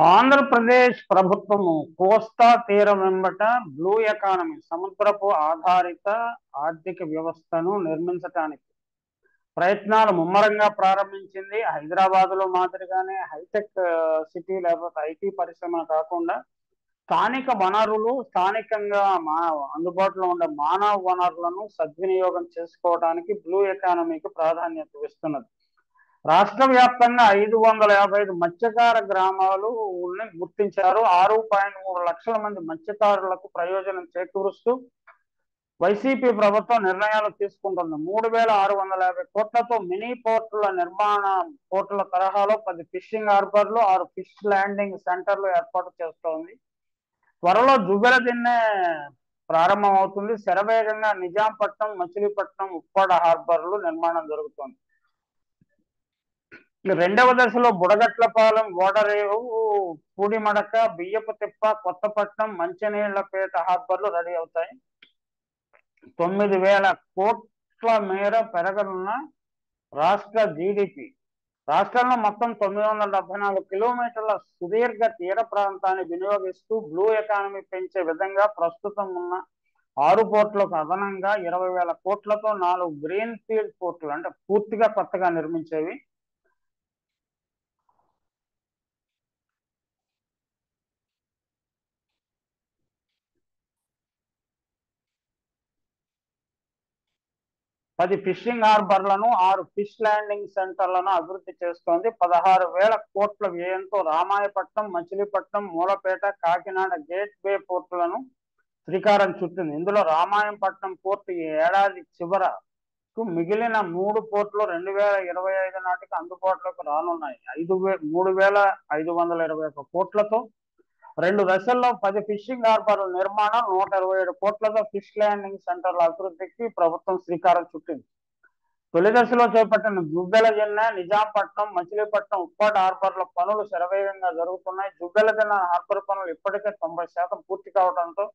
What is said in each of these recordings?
ఆంధ్రప్రదేశ్ ప్రభుత్వము కోస్తా తీరం వెంబట blue economy సముద్రపు ఆధారిత ఆర్థిక వ్యవస్థను నిర్మించడానికి ప్రయత్నాలు ముమ్మరంగా ప్రారంభించింది. హైదరాబాద్లో మాదిరిగానే హైటెక్ సిటీ లేకపోతే ఐటీ పరిశ్రమ కాకుండా స్థానిక వనరులు స్థానికంగా అందుబాటులో ఉండే మానవ వనరులను సద్వినియోగం చేసుకోవడానికి బ్లూ ఎకానమీకి ప్రాధాన్యత ఇస్తున్నది. రాష్ట్ర వ్యాప్తంగా 555 మత్స్యకార గ్రామాలు గుర్తించారు. 6.3 లక్షల మంది మత్స్యకారులకు ప్రయోజనం చేకూరుస్తూ వైసీపీ ప్రభుత్వం నిర్ణయాలు తీసుకుంటుంది. 3,650 కోట్లతో మినీ పోర్టుల నిర్మాణ పోర్టుల తరహాలో 10 ఫిషింగ్ హార్బర్లు 6 ఫిష్ ల్యాండింగ్ సెంటర్లు ఏర్పాటు చేస్తోంది. త్వరలో జువ్వెలదిన్నె ప్రారంభమవుతుంది. శరవేగంగా నిజాంపట్నం, మచిలీపట్నం, ఉప్పాడ హార్బర్లు నిర్మాణం జరుగుతోంది. రెండవ దశలో బుడగట్లపాలెం, ఓడరేవు, పూడిమడక, బియ్యపుతిప్ప, కొత్తపట్నం, మంచినీళ్లపేట హార్బర్లు రెడీ అవుతాయి. 9,000 కోట్ల మేర పెరగనున్న రాష్ట్ర జీడిపి. రాష్ట్రంలో మొత్తం 974 కిలోమీటర్ల సుదీర్ఘ తీర ప్రాంతాన్ని వినియోగిస్తూ బ్లూ ఎకానమీ పెంచే విధంగా ప్రస్తుతం ఉన్న 6 పోర్టులకు అదనంగా 20,000 కోట్లతో 4 గ్రీన్ ఫీల్డ్ పోర్టులు అంటే పూర్తిగా కొత్తగా నిర్మించేవి 10 ఫిషింగ్ హార్బర్లను 6 ఫిష్ ల్యాండింగ్ సెంటర్లను అభివృద్ధి చేస్తోంది. 16,000 కోట్ల వ్యయంతో రామాయపట్నం, మచిలీపట్నం, మూలపేట, కాకినాడ గేట్ వే పోర్టులను శ్రీకారం చుట్టింది. ఇందులో రామాయంపట్నం పోర్టు ఈ ఏడాది చివరకు మిగిలిన 3 పోర్టులు 2025 నాటికి అందుబాటులోకి రానున్నాయి. 3,521 కోట్లతో 2 దశల్లో 10 ఫిషింగ్ హార్బర్ల నిర్మాణం, 127 కోట్లతో ఫిష్ ల్యాండింగ్ సెంటర్ల అభివృద్ధికి ప్రభుత్వం శ్రీకారం చుట్టింది. తొలి దశలో చేపట్టిన జువ్వెలదిన్నె, నిజాంపట్నం, మచిలీపట్నం, ఉప్పాడ హార్బర్ల పనులు శరవేగంగా జరుగుతున్నాయి. జువ్వెలదిన్నె హార్బర్ పనులు ఇప్పటికే 90% పూర్తి కావడంతో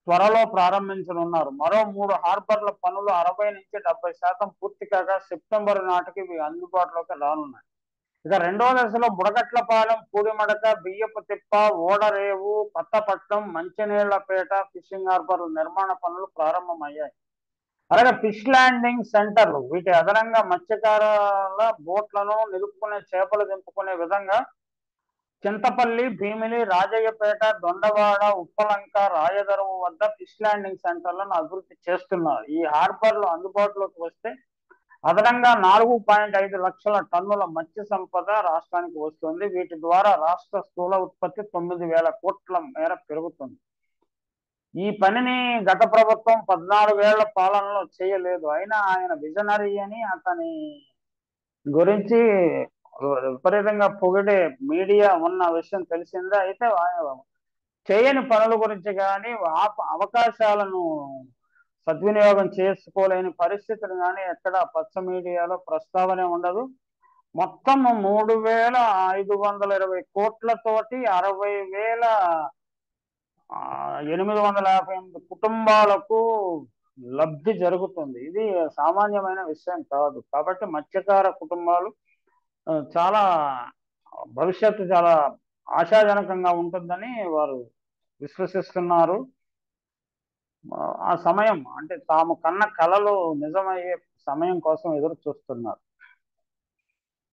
త్వరలో ప్రారంభించనున్నారు. మరో 3 హార్బర్ల పనులు 60 నుంచి 70% పూర్తి కాగా సెప్టెంబర్ నాటికి ఇవి అందుబాటులోకి రానున్నాయి. ఇక రెండవ దశలో బుడగట్లపాలెం, పూడిమడక, బియ్యపుతిప్ప, ఓడరేవు, కొత్తపట్నం, మంచినీళ్లపేట ఫిషింగ్ హార్బర్ల నిర్మాణ పనులు ప్రారంభమయ్యాయి. అలాగే ఫిష్ ల్యాండింగ్ సెంటర్లు వీటి అదనంగా మత్స్యకారుల బోట్లను నిలుపుకునే చేపలు దింపుకునే విధంగా చింతపల్లి, భీమిలి, రాజయ్యపేట, దొండవాడ, ఉప్పలంక, రాయదరువు వద్ద ఫిష్ ల్యాండింగ్ సెంటర్లను అభివృద్ధి చేస్తున్నారు. ఈ హార్బర్లు అందుబాటులోకి వస్తే అదనంగా 4.5 లక్షల టన్నుల మత్స్య సంపద రాష్ట్రానికి వస్తుంది. వీటి ద్వారా రాష్ట్ర స్థూల ఉత్పత్తి 9,000 కోట్ల మేర పెరుగుతుంది. ఈ పనిని గత ప్రభుత్వం 14 ఏళ్ల పాలనలో చేయలేదు. అయినా ఆయన విజనరీ అని అతని గురించి విపరీతంగా పొగిడే మీడియా ఉన్న విషయం తెలిసిందే. అయితే చేయని పనుల గురించి కానీ అవకాశాలను సద్వినియోగం చేసుకోలేని పరిస్థితులు కానీ ఎక్కడ పచ్చ మీడియాలో ప్రస్తావనే ఉండదు. మొత్తం 3,520 కోట్లతోటి 60,858 కుటుంబాలకు లబ్ధి జరుగుతుంది. ఇది సామాన్యమైన విషయం కాదు. కాబట్టి మత్స్యకార కుటుంబాలు చాలా భవిష్యత్తు చాలా ఆశాజనకంగా ఉంటుందని వారు విశ్వసిస్తున్నారు. ఆ సమయం అంటే తాము కన్న కలలు నిజమయ్యే సమయం కోసం ఎదురు చూస్తున్నారు.